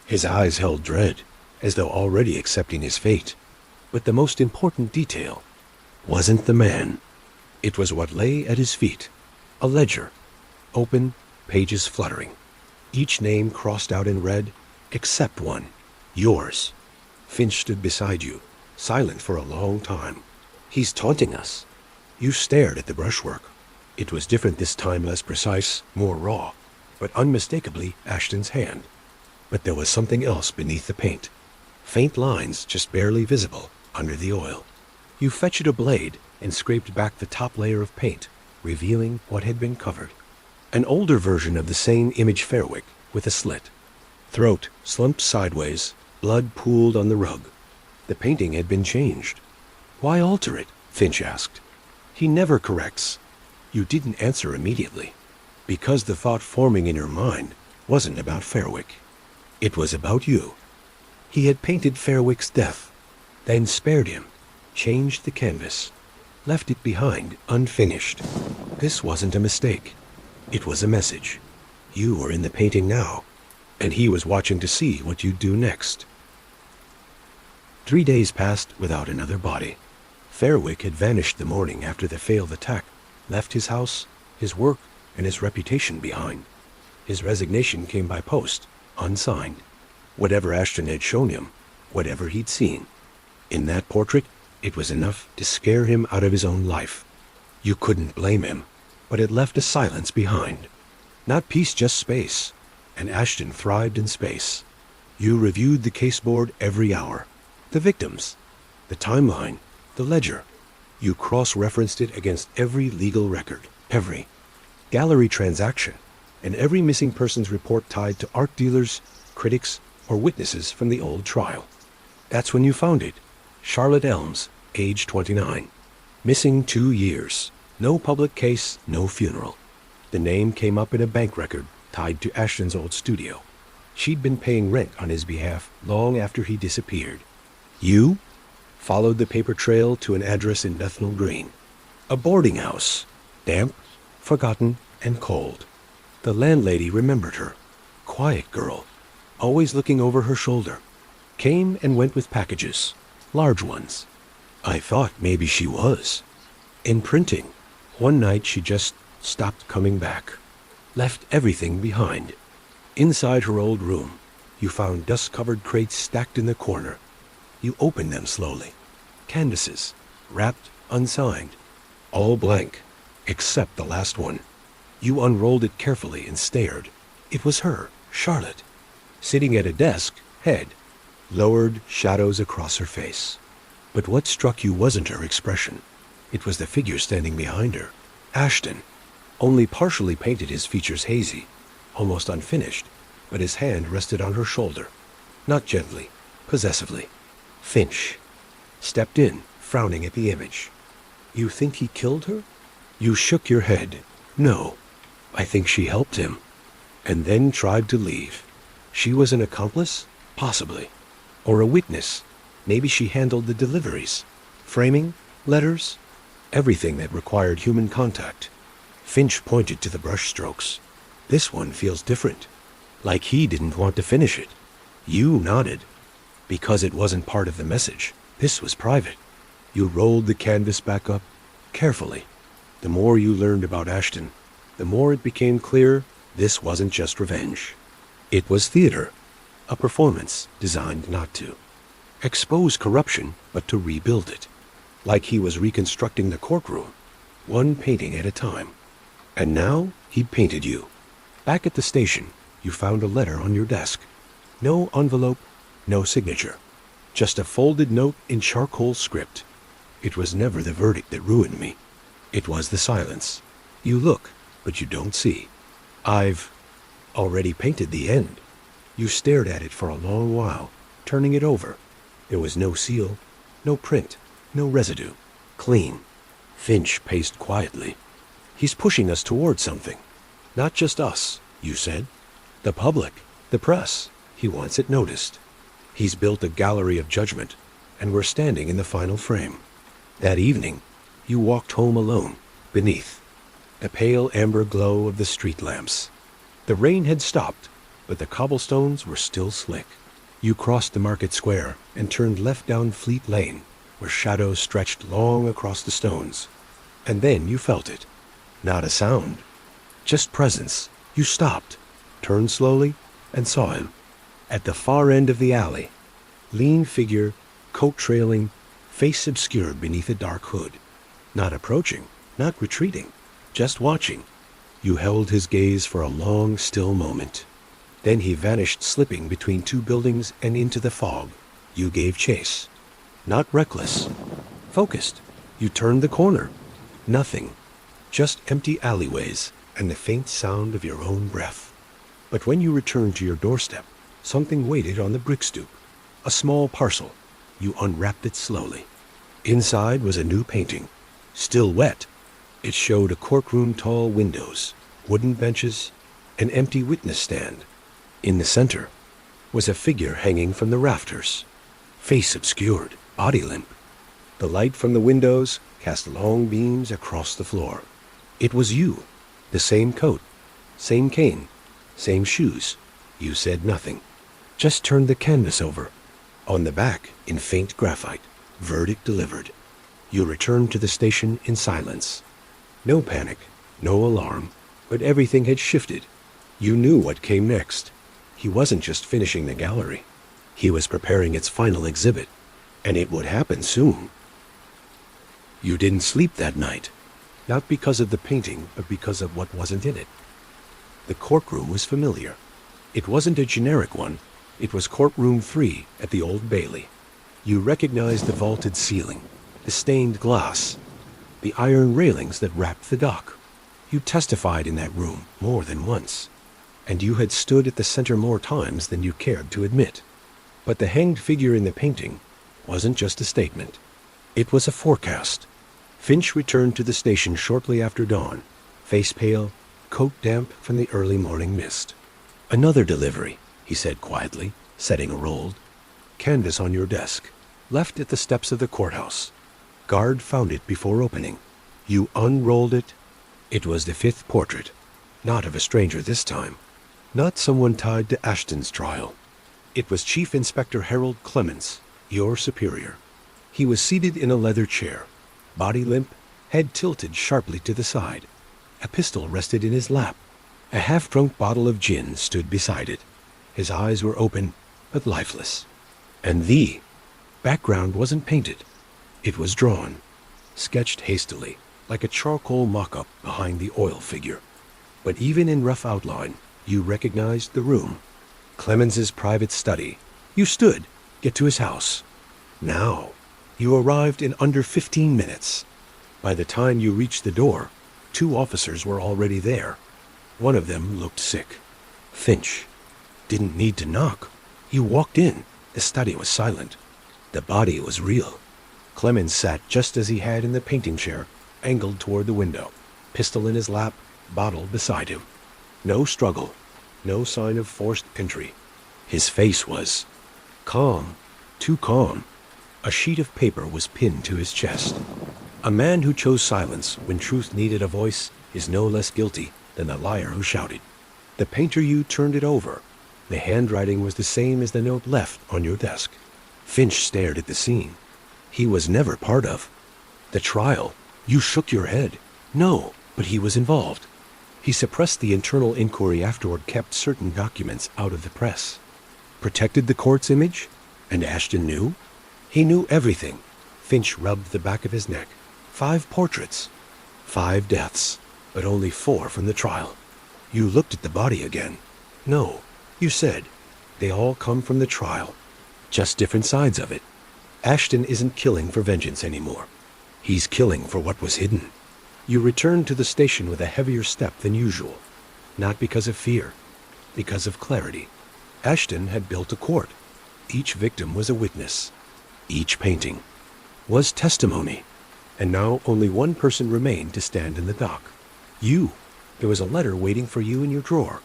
His eyes held dread, as though already accepting his fate. But the most important detail wasn't the man. It was what lay at his feet. A ledger, open, pages fluttering. Each name crossed out in red, except one. Yours. Finch stood beside you, silent for a long time. "He's taunting us." You stared at the brushwork. It was different this time, less precise, more raw, but unmistakably Ashton's hand. But there was something else beneath the paint. Faint lines just barely visible under the oil. You fetched a blade and scraped back the top layer of paint, revealing what had been covered. An older version of the same image Fairwick, with a slit. Throat slumped sideways, blood pooled on the rug. The painting had been changed. "Why alter it?" Finch asked. "He never corrects." You didn't answer immediately. "Because the thought forming in your mind wasn't about Fairwick. It was about you. He had painted Fairwick's death, then spared him, changed the canvas, left it behind unfinished. This wasn't a mistake. It was a message. You were in the painting now, and he was watching to see what you'd do next. 3 days passed without another body. Fairwick had vanished the morning after the failed attack, left his house, his work, and his reputation behind. His resignation came by post, unsigned. Whatever Ashton had shown him, whatever he'd seen. In that portrait, it was enough to scare him out of his own life. You couldn't blame him, but it left a silence behind. Not peace, just space. And Ashton thrived in space. You reviewed the caseboard every hour. The victims, the timeline, the ledger. You cross-referenced it against every legal record, every gallery transaction, and every missing persons report tied to art dealers, critics, or witnesses from the old trial. That's when you found it. Charlotte Elms, age 29. Missing 2 years. No public case, no funeral. The name came up in a bank record tied to Ashton's old studio. She'd been paying rent on his behalf long after he disappeared. You followed the paper trail to an address in Bethnal Green. A boarding house. Damp, forgotten, and cold. The landlady remembered her. Quiet girl, always looking over her shoulder. Came and went with packages, large ones. I thought maybe she was. In printing, one night she just stopped coming back. Left everything behind. Inside her old room, you found dust-covered crates stacked in the corner. You opened them slowly. Canvases, wrapped, unsigned. All blank, except the last one. You unrolled it carefully and stared. It was her, Charlotte, sitting at a desk, head lowered, shadows across her face. But what struck you wasn't her expression. It was the figure standing behind her. Ashton, only partially painted, his features hazy, almost unfinished, but his hand rested on her shoulder. Not gently, possessively. Finch stepped in, frowning at the image. You think he killed her? You shook your head. No, I think she helped him, and then tried to leave. She was an accomplice? Possibly. Or a witness. Maybe she handled the deliveries. Framing, letters, everything that required human contact. Finch pointed to the brushstrokes. This one feels different. Like he didn't want to finish it. You nodded. Because it wasn't part of the message. This was private. You rolled the canvas back up, carefully. The more you learned about Ashton, the more it became clear this wasn't just revenge. It was theater. A performance designed not to expose corruption, but to rebuild it. Like he was reconstructing the courtroom, one painting at a time. And now he'd painted you. Back at the station, you found a letter on your desk. No envelope, no signature. Just a folded note in charcoal script. It was never the verdict that ruined me. It was the silence. You look, but you don't see. I've already painted the end. You stared at it for a long while, turning it over. There was no seal, no print, no residue. Clean. Finch paced quietly. He's pushing us toward something. Not just us, you said. The public, the press. He wants it noticed. He's built a gallery of judgment, and we're standing in the final frame. That evening, you walked home alone, beneath the pale amber glow of the street lamps. The rain had stopped, but the cobblestones were still slick. You crossed the market square and turned left down Fleet Lane, where shadows stretched long across the stones. And then you felt it. Not a sound, just presence. You stopped, turned slowly, and saw him. At the far end of the alley, lean figure, coat trailing, face obscured beneath a dark hood. Not approaching, not retreating, just watching. You held his gaze for a long, still moment. Then he vanished, slipping between two buildings and into the fog. You gave chase. Not reckless. Focused. You turned the corner. Nothing. Just empty alleyways and the faint sound of your own breath. But when you returned to your doorstep, something waited on the brick stoop. A small parcel. You unwrapped it slowly. Inside was a new painting. Still wet. It showed a courtroom, tall windows, wooden benches, an empty witness stand, In the center was a figure hanging from the rafters, face obscured, body limp. The light from the windows cast long beams across the floor. It was you, the same coat, same cane, same shoes. You said nothing, just turned the canvas over. On the back, in faint graphite, verdict delivered. You returned to the station in silence. No panic, no alarm, but everything had shifted. You knew what came next. He wasn't just finishing the gallery. He was preparing its final exhibit, and it would happen soon. You didn't sleep that night, not because of the painting, but because of what wasn't in it. The courtroom was familiar. It wasn't a generic one. It was courtroom 3 at the Old Bailey. You recognized the vaulted ceiling, the stained glass, the iron railings that wrapped the dock. You testified in that room more than once, and you had stood at the center more times than you cared to admit. But the hanged figure in the painting wasn't just a statement. It was a forecast. Finch returned to the station shortly after dawn, face pale, coat damp from the early morning mist. "Another delivery," he said quietly, setting a roll. "Canvas on your desk, left at the steps of the courthouse. Guard found it before opening. You unrolled it. It was the 5th portrait, not of a stranger this time, not someone tied to Ashton's trial. It was Chief Inspector Harold Clemens, your superior. He was seated in a leather chair, body limp, head tilted sharply to the side. A pistol rested in his lap. A half-drunk bottle of gin stood beside it. His eyes were open, but lifeless. And the background wasn't painted. It was drawn, sketched hastily, like a charcoal mock-up behind the oil figure. But even in rough outline, you recognized the room. Clemens's private study. You stood, get to his house. Now, you arrived in under 15 minutes. By the time you reached the door, 2 officers were already there. One of them looked sick. Finch. Didn't need to knock. You walked in. The study was silent. The body was real. Clemens sat just as he had in the painting chair, angled toward the window, pistol in his lap, bottle beside him. No struggle, no sign of forced entry. His face was calm, too calm. A sheet of paper was pinned to his chest. A man who chose silence when truth needed a voice is no less guilty than the liar who shouted. The painter you turned it over. The handwriting was the same as the note left on your desk. Finch stared at the scene. He was never part of the trial. You shook your head. No, but he was involved. He suppressed the internal inquiry afterward, kept certain documents out of the press. Protected the court's image? And Ashton knew? He knew everything. Finch rubbed the back of his neck. 5 portraits. 5 deaths, but only 4 from the trial. You looked at the body again. No, you said, they all come from the trial. Just different sides of it. Ashton isn't killing for vengeance anymore. He's killing for what was hidden. You returned to the station with a heavier step than usual. Not because of fear, because of clarity. Ashton had built a court. Each victim was a witness. Each painting was testimony. And now only one person remained to stand in the dock. You. There was a letter waiting for you in your drawer.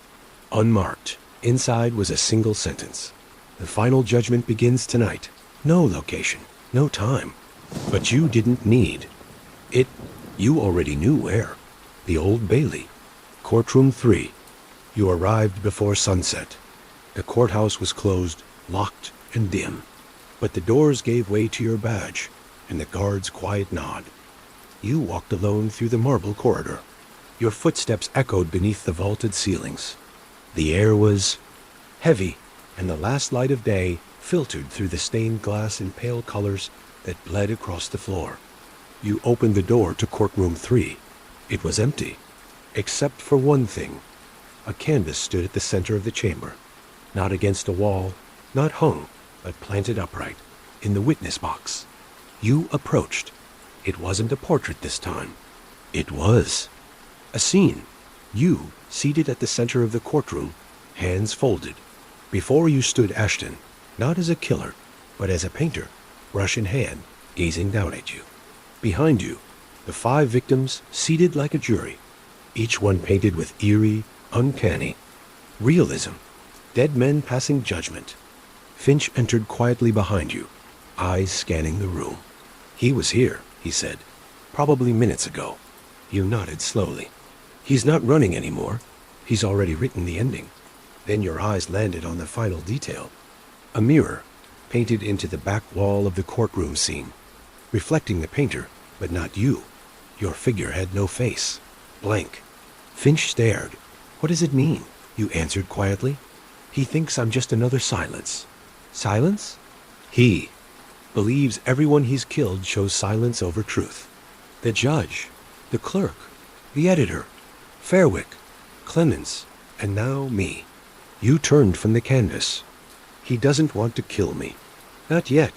Unmarked. Inside was a single sentence. The final judgment begins tonight. No location, no time. But you didn't need it. You already knew where. The Old Bailey. Courtroom 3. You arrived before sunset. The courthouse was closed, locked, and dim. But the doors gave way to your badge, and the guard's quiet nod. You walked alone through the marble corridor. Your footsteps echoed beneath the vaulted ceilings. The air was heavy, and the last light of day filtered through the stained glass in pale colors that bled across the floor. You opened the door to courtroom 3. It was empty, except for one thing. A canvas stood at the center of the chamber, not against a wall, not hung, but planted upright, in the witness box. You approached. It wasn't a portrait this time. It was a scene. You, seated at the center of the courtroom, hands folded. Before you stood Ashton, not as a killer, but as a painter, brush in hand, gazing down at you. Behind you, the 5 victims seated like a jury, each one painted with eerie, uncanny realism. Dead men passing judgment. Finch entered quietly behind you, eyes scanning the room. He was here, he said, probably minutes ago. You nodded slowly. He's not running anymore. He's already written the ending. Then your eyes landed on the final detail. A mirror, painted into the back wall of the courtroom scene, reflecting the painter, but not you. Your figure had no face. Blank. Finch stared. What does it mean? You answered quietly. He thinks I'm just another silence. Silence? He believes everyone he's killed chose silence over truth. The judge, the clerk, the editor, Fairwick, Clemens, and now me. You turned from the canvas. He doesn't want to kill me. Not yet.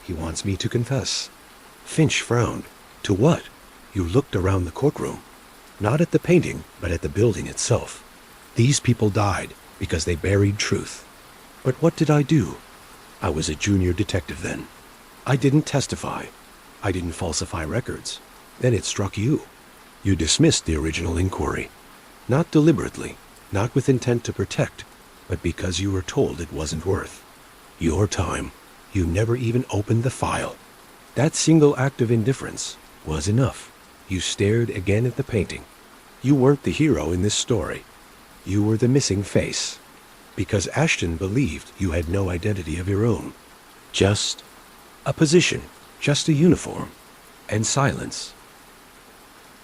He wants me to confess. Finch frowned. To what? You looked around the courtroom. Not at the painting, but at the building itself. These people died because they buried truth. But what did I do? I was a junior detective then. I didn't testify. I didn't falsify records. Then it struck you. You dismissed the original inquiry. Not deliberately, not with intent to protect, but because you were told it wasn't worth your time. You never even opened the file. That single act of indifference was enough. You stared again at the painting. You weren't the hero in this story. You were the missing face. Because Ashton believed you had no identity of your own. Just a position, just a uniform, and silence.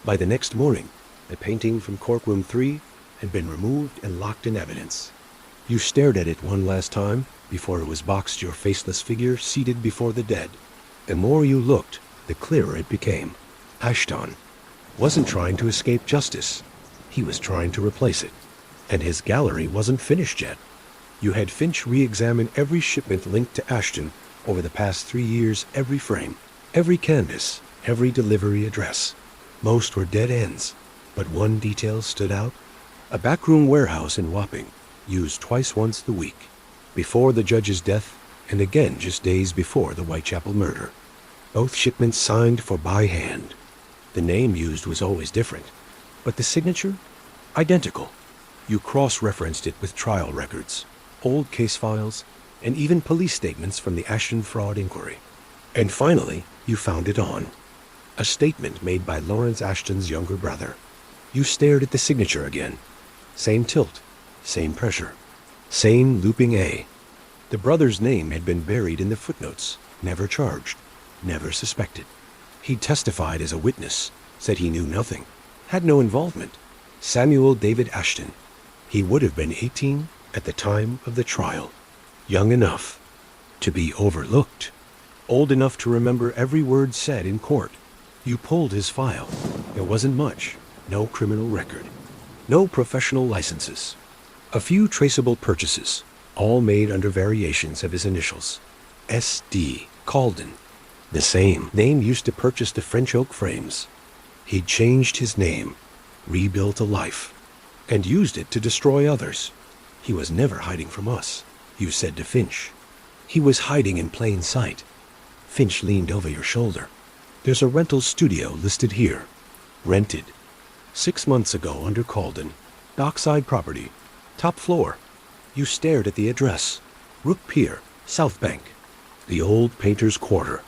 By the next morning, the painting from courtroom 3 had been removed and locked in evidence. You stared at it one last time before it was boxed your faceless figure seated before the dead. The more you looked, the clearer it became. Ashton wasn't trying to escape justice. He was trying to replace it. And his gallery wasn't finished yet. You had Finch re-examine every shipment linked to Ashton over the past 3 years, every frame, every canvas, every delivery address. Most were dead ends, but one detail stood out. A backroom warehouse in Wapping, used twice once the week, before the judge's death and again just days before the Whitechapel murder. Both shipments signed for by hand. The name used was always different, but the signature? Identical. You cross-referenced it with trial records, old case files, and even police statements from the Ashton fraud inquiry. And finally, you found it on. A statement made by Lawrence Ashton's younger brother. You stared at the signature again. Same tilt, same pressure, same looping A. The brother's name had been buried in the footnotes, never charged, never suspected. He testified as a witness, said he knew nothing, had no involvement. Samuel David Ashton. He would have been 18 at the time of the trial. Young enough to be overlooked. Old enough to remember every word said in court. You pulled his file. There wasn't much. No criminal record. No professional licenses. A few traceable purchases, all made under variations of his initials. S.D. Calden. The same name used to purchase the French oak frames. He'd changed his name, rebuilt a life, and used it to destroy others. He was never hiding from us, you said to Finch. He was hiding in plain sight. Finch leaned over your shoulder. There's a rental studio listed here. Rented. 6 months ago under Calden. Dockside property. Top floor. You stared at the address. Rook Pier, South Bank. The old painter's quarter.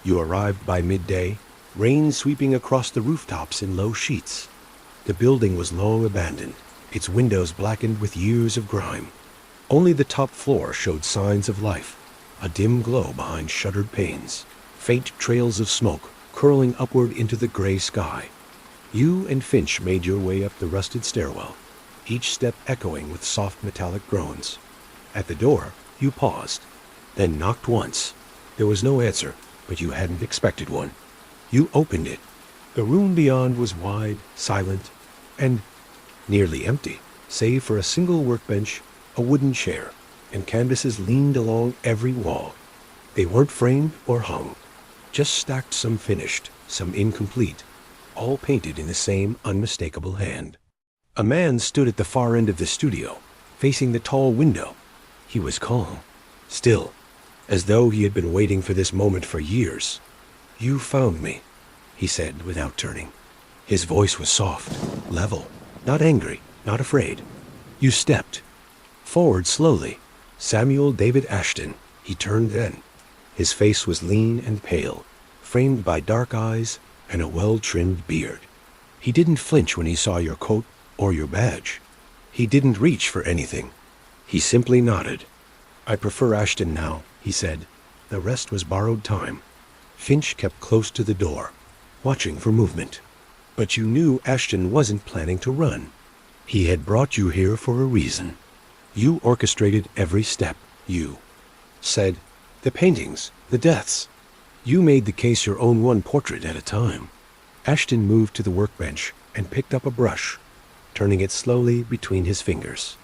You arrived by midday, rain sweeping across the rooftops in low sheets. The building was long abandoned, its windows blackened with years of grime. Only the top floor showed signs of life, a dim glow behind shuttered panes, faint trails of smoke curling upward into the gray sky. You and Finch made your way up the rusted stairwell, each step echoing with soft metallic groans. At the door, you paused, then knocked once. There was no answer, but you hadn't expected one. You opened it. The room beyond was wide, silent, and nearly empty, save for a single workbench, a wooden chair, and canvases leaned along every wall. They weren't framed or hung, just stacked, some finished, some incomplete, all painted in the same unmistakable hand. A man stood at the far end of the studio, facing the tall window. He was calm, still, as though he had been waiting for this moment for years. You found me, he said without turning. His voice was soft, level, not angry, not afraid. You stepped, Forward slowly. Samuel David Ashton. He turned then. His face was lean and pale, framed by dark eyes and a well-trimmed beard. He didn't flinch when he saw your coat or your badge. He didn't reach for anything. He simply nodded. "I prefer Ashton now," he said. The rest was borrowed time. Finch kept close to the door, watching for movement. "But you knew Ashton wasn't planning to run. He had brought you here for a reason. You orchestrated every step. You said, the paintings, the deaths. You made the case your own, one portrait at a time." Ashton moved to the workbench and picked up a brush, turning it slowly between his fingers.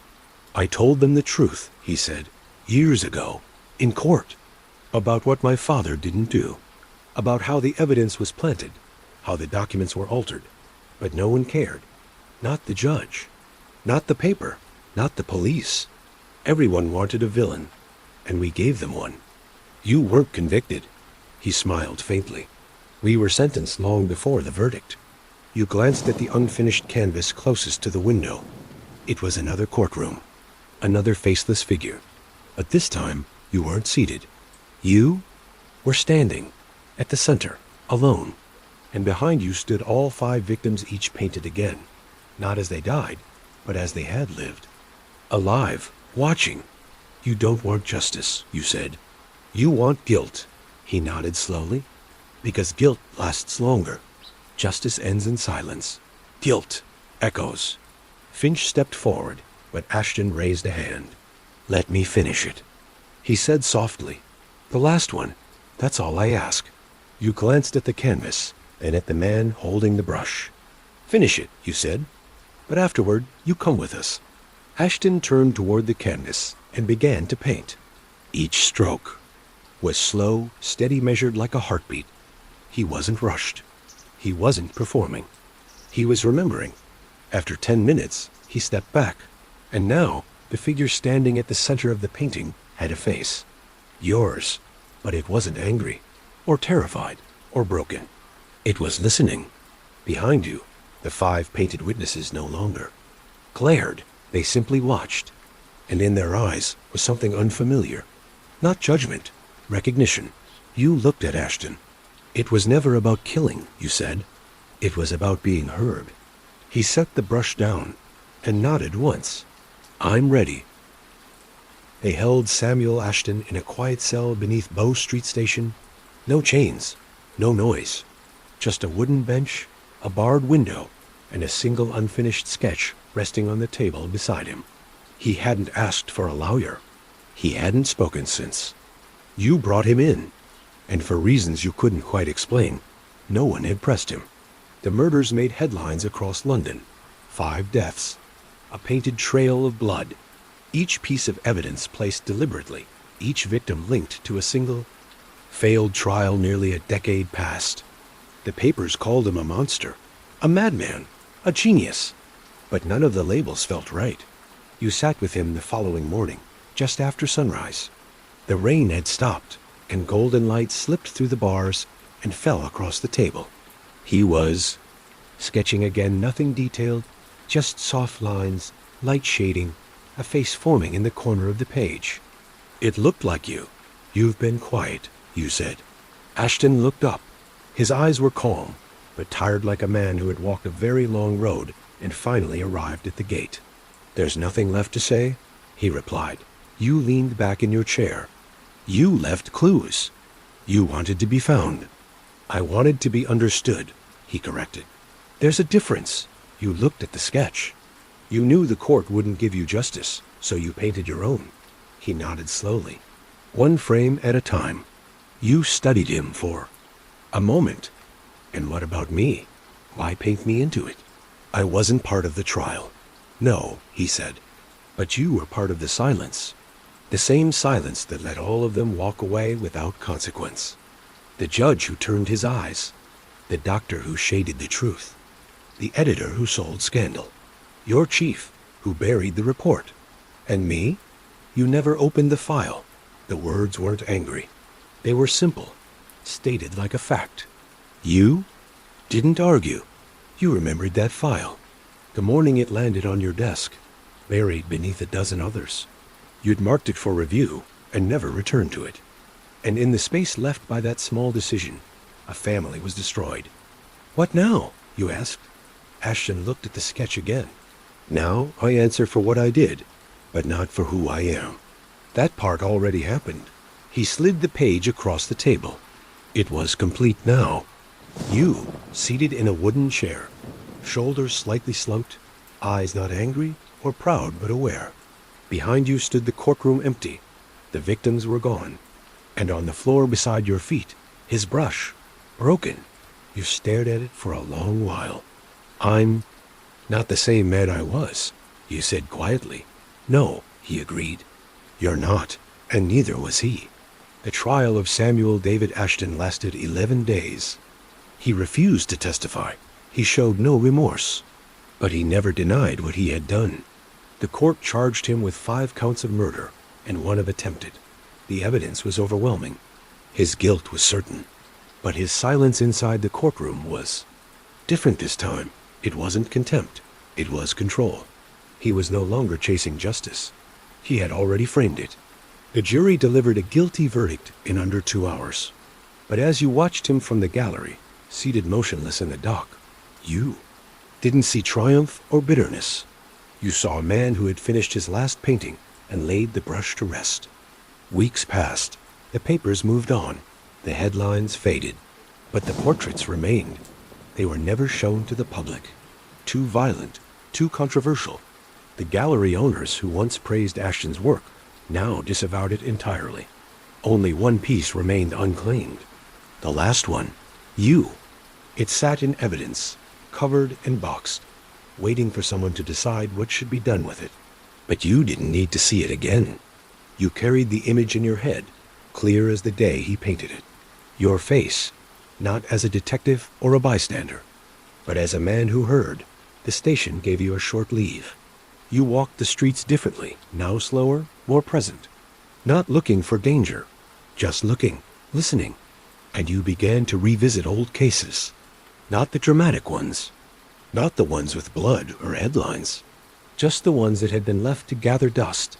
"I told them the truth," he said, "years ago, in court, about what my father didn't do, about how the evidence was planted, how the documents were altered. But no one cared. Not the judge, not the paper, not the police. Everyone wanted a villain, and we gave them one. You weren't convicted." He smiled faintly. "We were sentenced long before the verdict." You glanced at the unfinished canvas closest to the window. It was another courtroom, another faceless figure. But this time, you weren't seated. You were standing at the center, alone. And behind you stood all 5 victims, each painted again. Not as they died, but as they had lived. Alive, watching. "You don't want justice," you said. "You want guilt." He nodded slowly. "Because guilt lasts longer. Justice ends in silence. Guilt echoes." Finch stepped forward, but Ashton raised a hand. "Let me finish it," he said softly. "The last one. That's all I ask." You glanced at the canvas, and at the man holding the brush. "Finish it," you said. "But afterward, you come with us." Ashton turned toward the canvas and began to paint. Each stroke was slow, steady, measured like a heartbeat. He wasn't rushed. He wasn't performing. He was remembering. After 10 minutes, he stepped back, and now the figure standing at the center of the painting had a face. Yours, but it wasn't angry, or terrified, or broken. It was listening. Behind you, the 5 painted witnesses no longer glared. They simply watched, and in their eyes was something unfamiliar. Not judgment, recognition. You looked at Ashton. "It was never about killing," you said. "It was about being heard." He set the brush down and nodded once. "I'm ready." They held Samuel Ashton in a quiet cell beneath Bow Street Station. No chains, no noise. Just a wooden bench, a barred window, and a single unfinished sketch resting on the table beside him. He hadn't asked for a lawyer. He hadn't spoken since. You brought him in, and for reasons you couldn't quite explain, no one had pressed him. The murders made headlines across London. 5 deaths, a painted trail of blood, each piece of evidence placed deliberately, each victim linked to a single failed trial nearly a decade past. The papers called him a monster, a madman, a genius, but none of the labels felt right. You sat with him the following morning, just after sunrise. The rain had stopped, and golden light slipped through the bars and fell across the table. He was sketching again, nothing detailed, just soft lines, light shading, a face forming in the corner of the page. "It looked like you. You've been quiet," you said. Ashton looked up. His eyes were calm, but tired, like a man who had walked a very long road and finally arrived at the gate. "There's nothing left to say?" he replied. You leaned back in your chair. "You left clues. You wanted to be found." "I wanted to be understood," he corrected. "There's a difference." You looked at the sketch. "You knew the court wouldn't give you justice, so you painted your own." He nodded slowly. "One frame at a time. You studied him for a moment. And what about me? Why paint me into it? I wasn't part of the trial." "No," he said. "But you were part of the silence. The same silence that let all of them walk away without consequence. The judge who turned his eyes. The doctor who shaded the truth. The editor who sold scandal. Your chief who buried the report. And me? You never opened the file. The words weren't angry. They were simple, stated like a fact. You didn't argue. You remembered that file. The morning it landed on your desk, buried beneath a dozen others. You'd marked it for review and never returned to it. And in the space left by that small decision, a family was destroyed. What now? You asked. Ashton looked at the sketch again. Now I answer for what I did, but not for who I am. That part already happened. He slid the page across the table. It was complete now. You, seated in a wooden chair, shoulders slightly slumped, eyes not angry or proud but aware. Behind you stood the courtroom empty. The victims were gone. And on the floor beside your feet, his brush, broken. You stared at it for a long while. I'm not the same man I was, you said quietly. No, he agreed. You're not, and neither was he. The trial of Samuel David Ashton lasted 11 days. He refused to testify. He showed no remorse. But he never denied what he had done. The court charged him with 5 counts of murder and 1 of attempted. The evidence was overwhelming. His guilt was certain. But his silence inside the courtroom was different this time. It wasn't contempt. It was control. He was no longer chasing justice. He had already framed it. The jury delivered a guilty verdict in under 2 hours. But as you watched him from the gallery, seated motionless in the dock, you didn't see triumph or bitterness. You saw a man who had finished his last painting and laid the brush to rest. Weeks passed. The papers moved on. The headlines faded. But the portraits remained. They were never shown to the public. Too violent, too controversial. The gallery owners who once praised Ashton's work now disavowed it entirely. Only one piece remained unclaimed. The last one, you. It sat in evidence, covered and boxed, waiting for someone to decide what should be done with it. But you didn't need to see it again. You carried the image in your head, clear as the day he painted it. Your face, not as a detective or a bystander, but as a man who heard. The station gave you a short leave. You walked the streets differently, now slower, more present. Not looking for danger, just looking, listening. And you began to revisit old cases. Not the dramatic ones. Not the ones with blood or headlines. Just the ones that had been left to gather dust.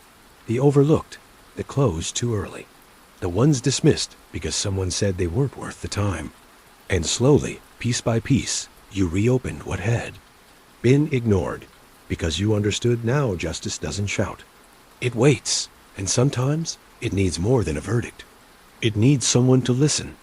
The overlooked, the closed too early. The ones dismissed because someone said they weren't worth the time. And slowly, piece by piece, you reopened what had been ignored. Because you understood now justice doesn't shout. It waits, and sometimes it needs more than a verdict. It needs someone to listen,